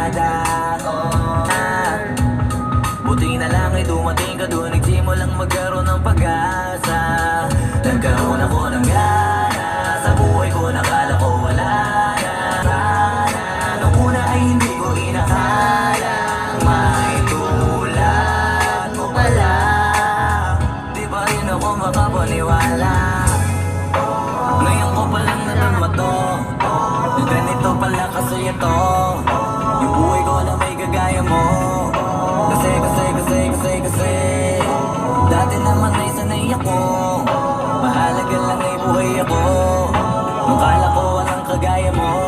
barkada. Buti na lang ay dumating ka doon, nagsimulang magkaroon ng pag-asa. Nagkaroon ako ng gana sa buhay ko, nakala ko wala na. Nung una ay hindi ko inakalang may tulad mo pala. Di pa rin ako makapaniwala. Ngayon ko palang nadama to, na ganito pala kasaya to. Yung buhay ko na may gagaya mo. Kasi dati naman ay sanay ako, mahalaga lang ay buhay ako. Nung kala ko walang kagaya mo.